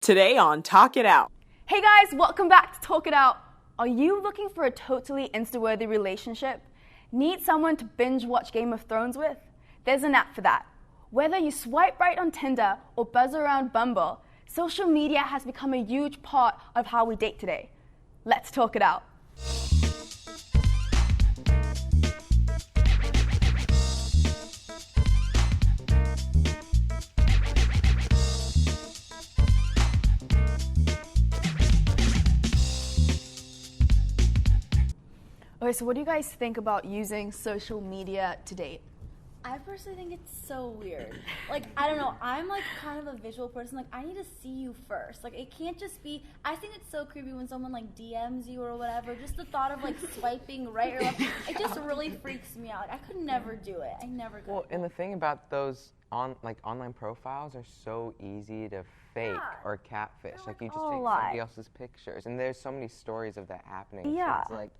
Today on Talk It Out. Hey guys, welcome back to Talk It Out. Are you looking for a totally Insta-worthy relationship? Need someone to binge watch Game of Thrones with? There's an app for that. Whether you swipe right on Tinder or buzz around Bumble, social media has become a huge part of how we date today. Let's talk it out. Okay, so what do you guys think about using social media to date? I personally think it's so weird. Like, I don't know, I'm like kind of a visual person. Like, I need to see you first. Like, it can't just be, I think it's so creepy when someone like DMs you or whatever. Just the thought of like swiping right or left, it just really freaks me out. I could never do it. I never could. Well, and the thing about those online profiles are so easy to fake or catfish. Like, you just take somebody else's pictures. And there's so many stories of that happening. Yeah. So it's like,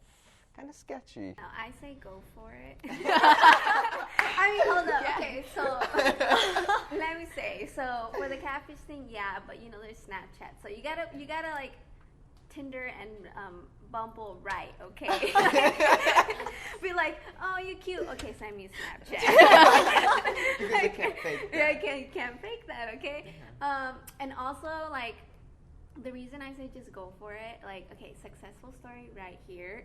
kind of sketchy. No, I say go for it. I mean, hold up. Yeah. Okay, so let me say. So for the catfish thing, yeah, but you know, there's Snapchat. So you gotta like Tinder and Bumble, right? Okay. Be like, oh, you cute. Okay, send me a Snapchat. Because I can't fake that. Yeah, you can't fake that. Okay. And also like. The reason I say just go for it, like, okay, successful story right here.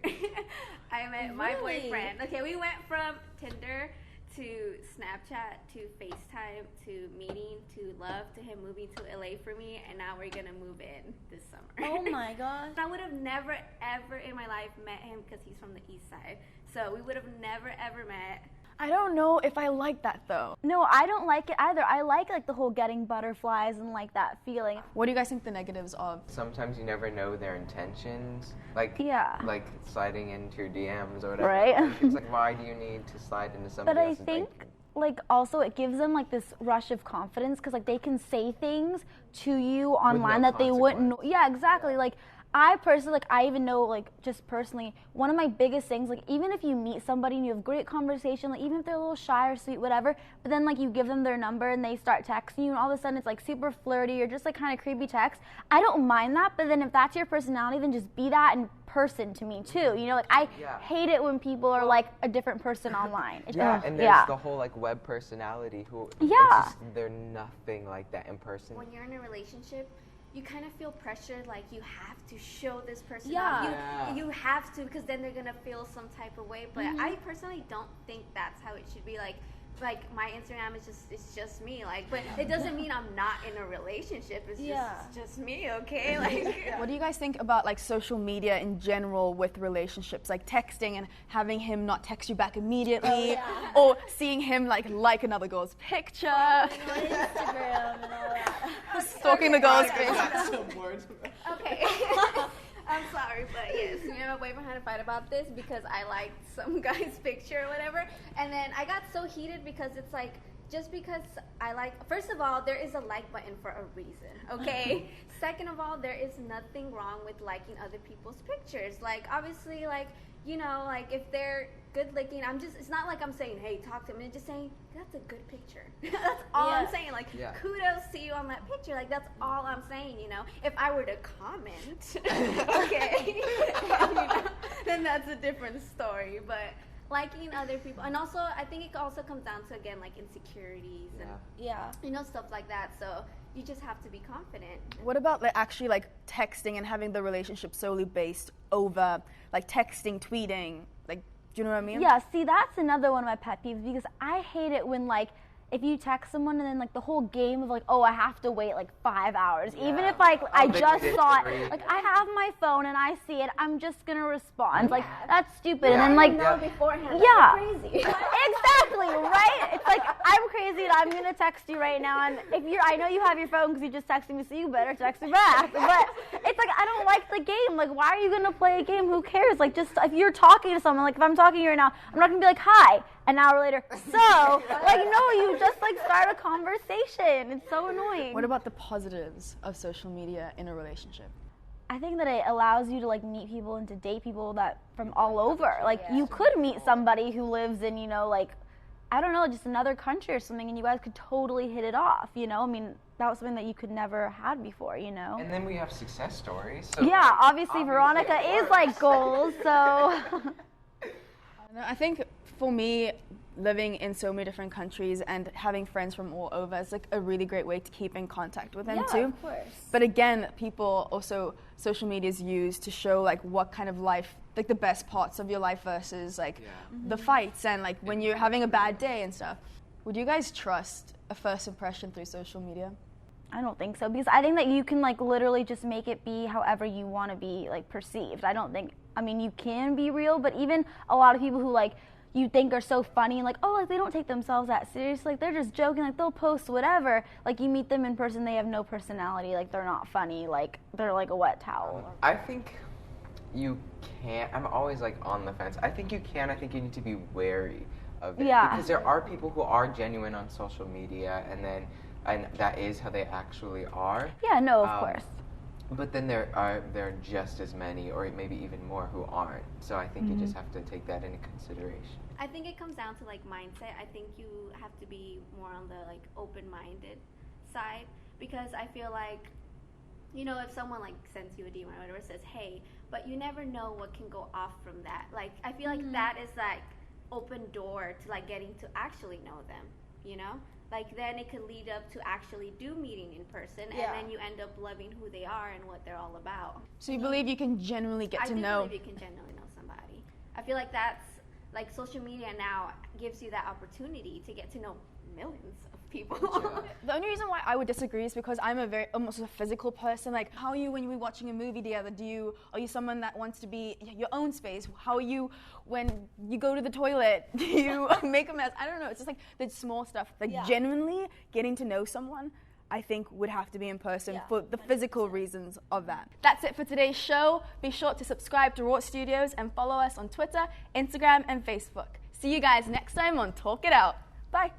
I met my boyfriend. Okay, we went from Tinder to Snapchat to FaceTime to meeting to love to him moving to LA for me, and now we're gonna move in this summer. Oh my gosh. I would have never ever in my life met him because he's from the east side. So we would have never ever met. I don't know if I like that though. No, I don't like it either. I like the whole getting butterflies and like that feeling. What do you guys think the negatives of? Sometimes you never know their intentions. Like, like sliding into your DMs or whatever. Right? It's like, why do you need to slide into somebody else's? But I think like also it gives them like this rush of confidence because like they can say things to you online that they wouldn't know. Yeah, exactly. Yeah. Like I personally, like, I even know, like, just personally, one of my biggest things, like, even if you meet somebody and you have great conversation, like, even if they're a little shy or sweet, whatever, but then, like, you give them their number and they start texting you and all of a sudden it's, like, super flirty or just, like, kind of creepy text, I don't mind that, but then if that's your personality, then just be that in person to me, too. You know, like, I hate it when people are, like, a different person online. And there's the whole, like, web personality who, it's just, they're nothing like that in person. When you're in a relationship, you kind of feel pressured, like you have to show this person you have to, because then they're gonna feel some type of way. But I personally don't think that's how it should be. Like my Instagram is just me, like, but it doesn't mean I'm not in a relationship. It's just me, okay? Like, what do you guys think about like social media in general with relationships, like texting and having him not text you back immediately, or seeing him like another girl's picture, on Instagram and all that, stalking the girl's face. Okay. I'm sorry, but yes, me and my boyfriend had a fight about this because I liked some guy's picture or whatever, and then I got so heated because it's like, just because I like, first of all, there is a like button for a reason, okay? Second of all, there is nothing wrong with liking other people's pictures. Like, obviously, like, you know, like, if they're good looking, it's not like I'm saying, hey, talk to them. I'm just saying, that's a good picture. That's all I'm saying. Like, kudos to you on that picture. Like, that's all I'm saying, you know? If I were to comment, okay, you know, then that's a different story. But liking other people, and also, I think it also comes down to, again, like, insecurities and, you know, stuff like that. So you just have to be confident. What about like actually like texting and having the relationship solely based over like texting, tweeting, like, do you know what I mean? Yeah, see, that's another one of my pet peeves because I hate it when like if you text someone and then like the whole game of like, oh, I have to wait like 5 hours, even if like I just saw it, like I have my phone and I see it, I'm just gonna respond. Like that's stupid. And then like beforehand, crazy. Exactly, right? It's like I'm crazy and I'm gonna text you right now, and if I know you have your phone because you just texted me, so you better text me back. But it's like I don't like the game. Like, why are you gonna play a game? Who cares? Like, just if you're talking to someone, like if I'm talking to you right now, I'm not gonna be like, hi, an hour later, so, like, no, you just, like, start a conversation. It's so annoying. What about the positives of social media in a relationship? I think that it allows you to, like, meet people and to date people that from all over. Like, you could meet somebody who lives in, you know, like, I don't know, just another country or something, and you guys could totally hit it off, you know? I mean, that was something that you could never had before, you know? And then we have success stories. So yeah, obviously Veronica is like goals, so. I think for me, living in so many different countries and having friends from all over is like a really great way to keep in contact with them too. Of course. But again, people also, social media is used to show like what kind of life, like the best parts of your life versus like the fights and like when you're having a bad day and stuff. Would you guys trust a first impression through social media? I don't think so, because I think that you can like literally just make it be however you want to be like perceived. I mean, you can be real, but even a lot of people who like you think are so funny and like, oh, like they don't take themselves that serious, like they're just joking, like they'll post whatever. Like you meet them in person, they have no personality, like they're not funny, like they're like a wet towel. I think you can't. I'm always like on the fence. I think you can. I think you need to be wary of it. Yeah. Because there are people who are genuine on social media, and that is how they actually are. Yeah, no, of course. But then there are just as many, or maybe even more, who aren't. So I think you just have to take that into consideration. I think it comes down to like mindset. I think you have to be more on the like open-minded side, because I feel like, you know, if someone like sends you a DM or whatever, says, hey, but you never know what can go off from that. Like I feel like that is like open door to like getting to actually know them, you know? Like then it could lead up to actually meeting in person, and then you end up loving who they are and what they're all about. So you believe you can genuinely get to know? I do believe you can genuinely know somebody. I feel like that's, like social media now gives you that opportunity to get to know millions of people. The only reason why I would disagree is because I'm almost a physical person. Like, how are you when you're watching a movie together? Are you someone that wants to be your own space? How are you when you go to the toilet? Do you make a mess? I don't know. It's just like the small stuff. Like genuinely getting to know someone, I think would have to be in person for the physical reasons of that. That's it for today's show. Be sure to subscribe to Rort Studios and follow us on Twitter, Instagram, and Facebook. See you guys next time on Talk It Out. Bye.